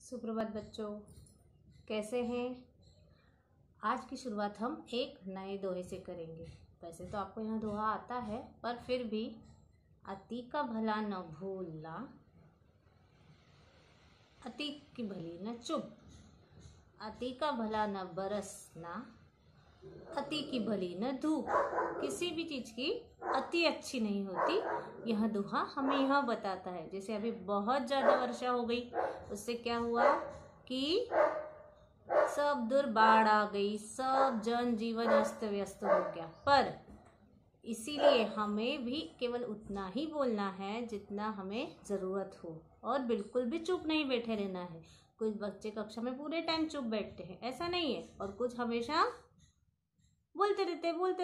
सुप्रभात बच्चों, कैसे हैं। आज की शुरुआत हम एक नए दोहे से करेंगे। वैसे तो आपको यह दोहा आता है, पर फिर भी अति का भला न भूलना, अति की भली न चुप, अति का भला न बरसना, अति की भली न धूप। किसी भी चीज की अति अच्छी नहीं होती। यह दोहा हमें यह बताता है। जैसे अभी बहुत ज्यादा वर्षा हो गई, उससे क्या हुआ कि सब दूर बाढ़ आ गई, सब जनजीवन अस्त व्यस्त हो गया। पर इसीलिए हमें भी केवल उतना ही बोलना है जितना हमें जरूरत हो, और बिल्कुल भी चुप नहीं बैठे रहना है। कुछ बच्चे कक्षा में पूरे टाइम चुप बैठते हैं, ऐसा नहीं है, और कुछ हमेशा बोलते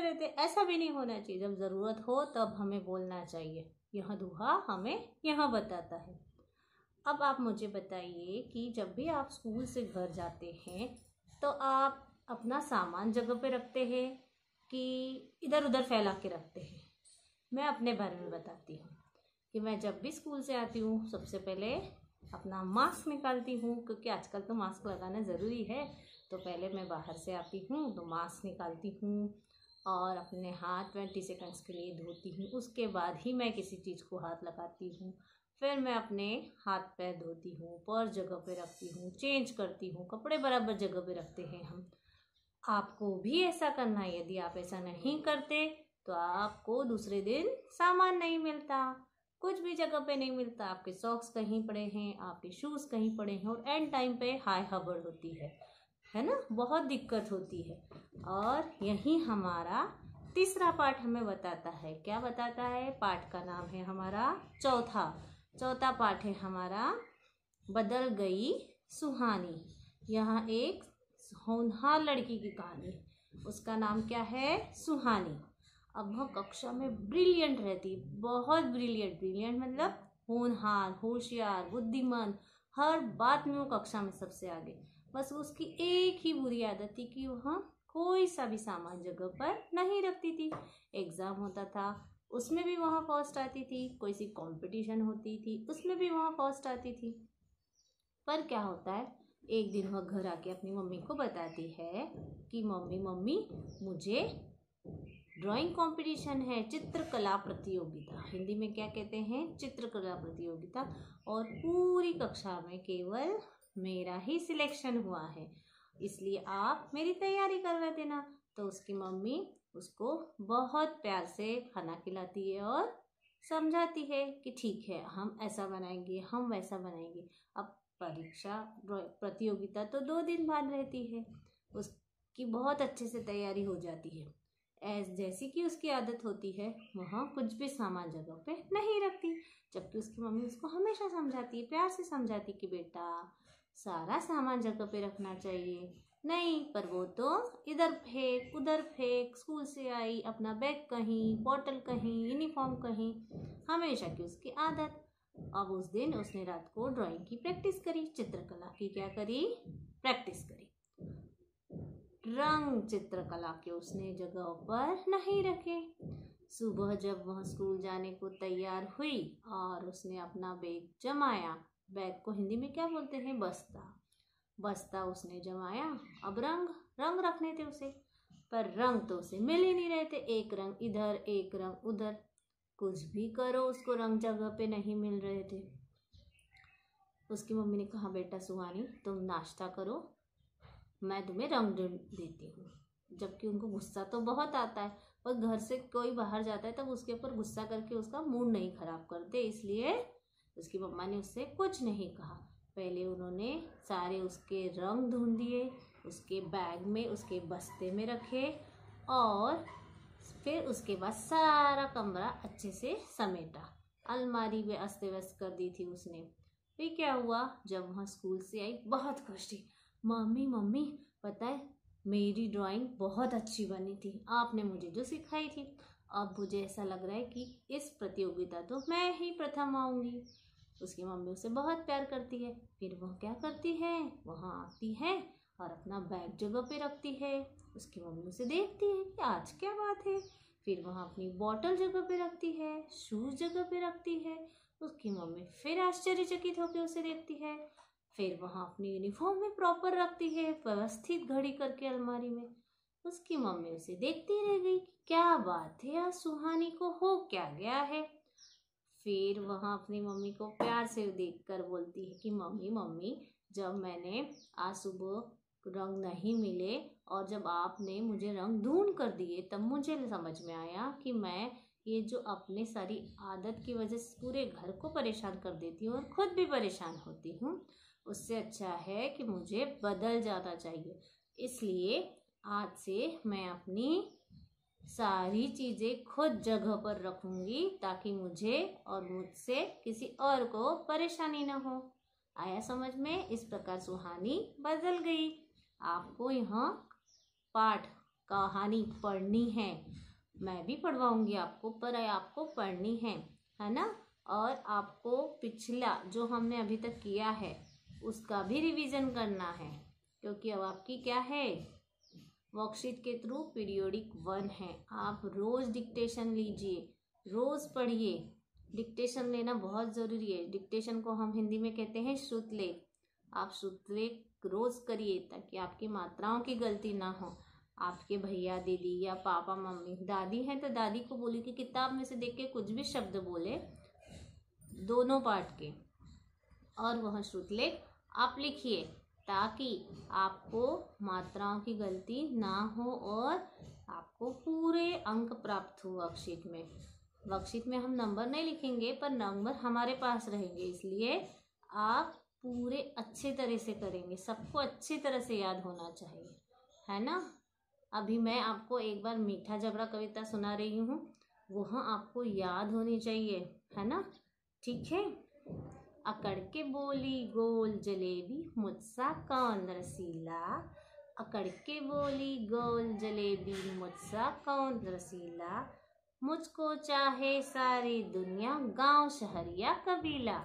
रहते। ऐसा भी नहीं होना चाहिए। जब जरूरत हो तब हमें बोलना चाहिए। यह दोहा हमें यह बताता है। अब आप मुझे बताइए कि जब भी आप स्कूल से घर जाते हैं तो आप अपना सामान जगह पे रखते हैं कि इधर उधर फैला के रखते हैं। मैं अपने बारे में बताती हूँ कि मैं जब भी स्कूल से आती हूँ सबसे पहले अपना मास्क निकालती हूँ, क्योंकि आजकल तो मास्क लगाना ज़रूरी है। तो पहले मैं बाहर से आती हूँ तो मास्क निकालती हूँ और अपने हाथ 20 सेकंड्स के लिए धोती हूँ। उसके बाद ही मैं किसी चीज़ को हाथ लगाती हूँ। फिर मैं अपने हाथ पैर धोती हूँ, पर्स जगह पे रखती हूँ, चेंज करती हूँ, कपड़े बराबर जगह पे रखते हैं हम। आपको भी ऐसा करना है। यदि आप ऐसा नहीं करते तो आपको दूसरे दिन सामान नहीं मिलता, कुछ भी जगह पे नहीं मिलता। आपके सॉक्स कहीं पड़े हैं, आपके शूज़ कहीं पड़े हैं, और एंड टाइम पे हाय हबड़ होती है ना, बहुत दिक्कत होती है। और यही हमारा तीसरा पाठ हमें बताता है। क्या बताता है? पाठ का नाम है हमारा चौथा पाठ है हमारा बदल गई सुहानी। यहाँ एक होनहार लड़की की कहानी है। उसका नाम क्या है? सुहानी। अब वह कक्षा में ब्रिलियंट रहती, बहुत ब्रिलियंट मतलब होनहार, होशियार, बुद्धिमान, हर बात में वो कक्षा में सबसे आगे। बस उसकी एक ही बुरी आदत थी कि वह कोई सा भी सामान जगह पर नहीं रखती थी। एग्जाम होता था उसमें भी वहाँ फर्स्ट आती थी, कोई सी कंपटीशन होती थी उसमें भी वहाँ फर्स्ट आती थी। पर क्या होता है, एक दिन वह घर आके अपनी मम्मी को बताती है कि मम्मी मुझे ड्राइंग कंपटीशन है, चित्रकला प्रतियोगिता। हिंदी में क्या कहते हैं? चित्रकला प्रतियोगिता। और पूरी कक्षा में केवल मेरा ही सिलेक्शन हुआ है, इसलिए आप मेरी तैयारी करवा देना। तो उसकी मम्मी उसको बहुत प्यार से खाना खिलाती है और समझाती है कि ठीक है, हम ऐसा बनाएंगे, हम वैसा बनाएंगे। अब परीक्षा प्रतियोगिता तो 2 दिन बाद रहती है, उसकी बहुत अच्छे से तैयारी हो जाती है। जैसी कि उसकी आदत होती है, वह कुछ भी सामान जगह पे नहीं रखती, जबकि उसकी मम्मी उसको हमेशा समझाती है, प्यार से समझाती कि बेटा सारा सामान जगह पे रखना चाहिए। नहीं, पर वो तो इधर फेंक उधर फेंक, स्कूल से आई अपना बैग कहीं, बॉटल कहीं, यूनिफॉर्म कहीं, हमेशा की उसकी आदत। अब उस दिन उसने रात को ड्राइंग की प्रैक्टिस करी, चित्रकला की क्या करी? प्रैक्टिस करी। रंग चित्रकला के उसने जगह पर नहीं रखे। सुबह जब वह स्कूल जाने को तैयार हुई और उसने अपना बैग जमाया, बैग को हिंदी में क्या बोलते हैं? बस्ता उसने जमाया। अब रंग रखने थे उसे, पर रंग तो उसे मिल ही नहीं रहे थे। एक रंग इधर, एक रंग उधर, कुछ भी करो उसको रंग जगह पे नहीं मिल रहे थे। उसकी मम्मी ने कहा, बेटा सुहानी तुम नाश्ता करो, मैं तुम्हें रंग देती हूँ। जबकि उनको गुस्सा तो बहुत आता है, पर घर से कोई बाहर जाता है तब उसके ऊपर गुस्सा करके उसका मूड नहीं खराब करते, इसलिए उसकी मम्मा ने उससे कुछ नहीं कहा। पहले उन्होंने सारे उसके रंग ढूंढ दिए, उसके बैग में, उसके बस्ते में रखे, और फिर उसके बाद सारा कमरा अच्छे से समेटा, अलमारी में अस्त व्यस्त कर दी थी उसने। फिर क्या हुआ, जब वहाँ स्कूल से आई बहुत खुश थी। मम्मी पता है मेरी ड्राइंग बहुत अच्छी बनी थी, आपने मुझे जो सिखाई थी। अब मुझे ऐसा लग रहा है कि इस प्रतियोगिता तो मैं ही प्रथम आऊँगी। उसकी मम्मी उसे बहुत प्यार करती है। फिर वह क्या करती है, वहाँ आती है और अपना बैग जगह पे रखती है। उसकी मम्मी उसे देखती है कि आज क्या बात है। फिर वहाँ अपनी बॉटल जगह पे रखती है, शूज़ जगह पे रखती है। उसकी मम्मी फिर आश्चर्यचकित होकर उसे देखती है। फिर वहाँ अपनी यूनिफॉर्म में प्रॉपर रखती है, व्यवस्थित घड़ी करके अलमारी में। उसकी मम्मी उसे देखती रह गई कि क्या बात है, आज सुहानी को हो क्या गया है। फिर वहाँ अपनी मम्मी को प्यार से देखकर बोलती है कि मम्मी मम्मी, जब मैंने आज सुबह रंग नहीं मिले और जब आपने मुझे रंग ढूंढ कर दिए, तब मुझे समझ में आया कि मैं ये जो अपने सारी आदत की वजह से पूरे घर को परेशान कर देती हूँ और खुद भी परेशान होती हूँ, उससे अच्छा है कि मुझे बदल जाना चाहिए। इसलिए आज से मैं अपनी सारी चीज़ें खुद जगह पर रखूँगी ताकि मुझे और मुझसे किसी और को परेशानी ना हो। आया समझ में? इस प्रकार सुहानी बदल गई। आपको यहाँ पाठ कहानी पढ़नी है, मैं भी पढ़वाऊँगी आपको, पर आपको पढ़नी है ना। और आपको पिछला जो हमने अभी तक किया है उसका भी रिवीजन करना है, क्योंकि अब आपकी क्या है, वर्कशीट के थ्रू पीरियोडिक 1 है। आप रोज़ डिक्टेशन लीजिए, रोज़ पढ़िए। डिक्टेशन लेना बहुत ज़रूरी है। डिक्टेशन को हम हिंदी में कहते हैं श्रुतलेख। आप श्रुतलेख रोज़ करिए ताकि आपकी मात्राओं की गलती ना हो। आपके भैया दीदी या पापा मम्मी, दादी हैं तो दादी को बोलिए कि किताब में से देख के कुछ भी शब्द बोले, दोनों पाठ के, और वह श्रुतलेख आप लिखिए ताकि आपको मात्राओं की गलती ना हो और आपको पूरे अंक प्राप्त हो वर्कशीट में। वर्कशीट में हम नंबर नहीं लिखेंगे पर नंबर हमारे पास रहेंगे, इसलिए आप पूरे अच्छे तरह से करेंगे। सबको अच्छी तरह से याद होना चाहिए, है ना। अभी मैं आपको एक बार मीठा जबड़ा कविता सुना रही हूँ, वह आपको याद होनी चाहिए, है ना। ठीक है। अकड़ के बोली गोल जलेबी, मुझसा कौन रसीला। अकड़ के बोली गोल जलेबी, मुझसा कौन रसीला। मुझको चाहे सारी दुनिया, गांव शहर या कबीला।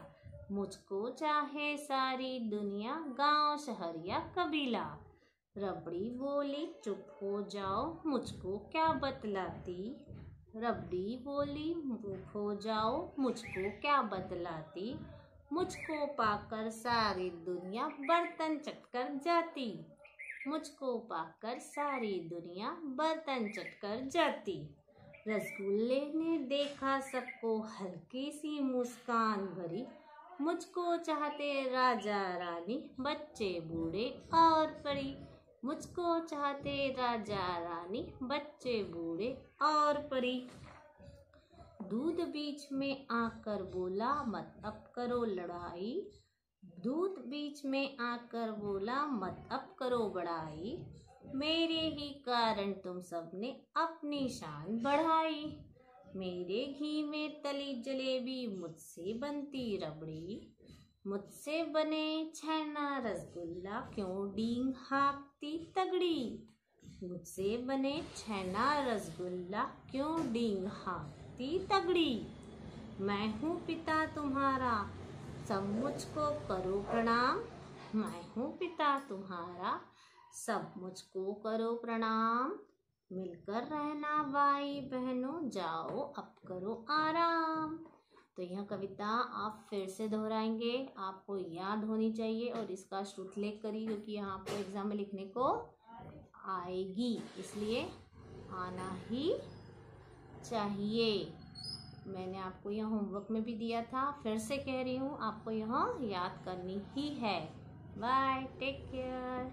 मुझको चाहे सारी दुनिया, गांव शहर या कबीला। रबड़ी बोली चुप हो जाओ, मुझको क्या बतलाती। रबड़ी बोली चुप हो जाओ, मुझको क्या बतलाती। मुझको पाकर सारी दुनिया बर्तन चटकर जाती। मुझको पाकर सारी दुनिया बर्तन चटकर जाती। रसगुल्ले ने देखा सबको, हल्की सी मुस्कान भरी। मुझको चाहते राजा रानी, बच्चे बूढ़े और परी। मुझको चाहते राजा रानी, बच्चे बूढ़े और परी। दूध बीच में आकर बोला, मत अब करो लड़ाई। दूध बीच में आकर बोला, मत अब करो बड़ाई। मेरे ही कारण तुम सबने अपनी शान बढ़ाई। मेरे घी में तली जलेबी, मुझसे बनती रबड़ी। मुझसे बने छेना रसगुल्ला, क्यों डींग हाँकती तगड़ी। मुझसे बने छेना रसगुल्ला, क्यों डींग हाँकती तगड़ी। मैं हूँ पिता तुम्हारा, सब मुझको करो प्रणाम। मैं हूँ पिता तुम्हारा, सब मुझको करो प्रणाम। मिलकर रहना भाई बहनों, जाओ अब करो आराम। तो यह कविता आप फिर से दोहराएंगे, आपको याद होनी चाहिए और इसका श्रुतलेख करिए, क्योंकि यहाँ आपको एग्जाम में लिखने को आएगी, इसलिए आना ही चाहिए। मैंने आपको यह होमवर्क में भी दिया था, फिर से कह रही हूँ, आपको यह याद करनी ही है। Bye, take care.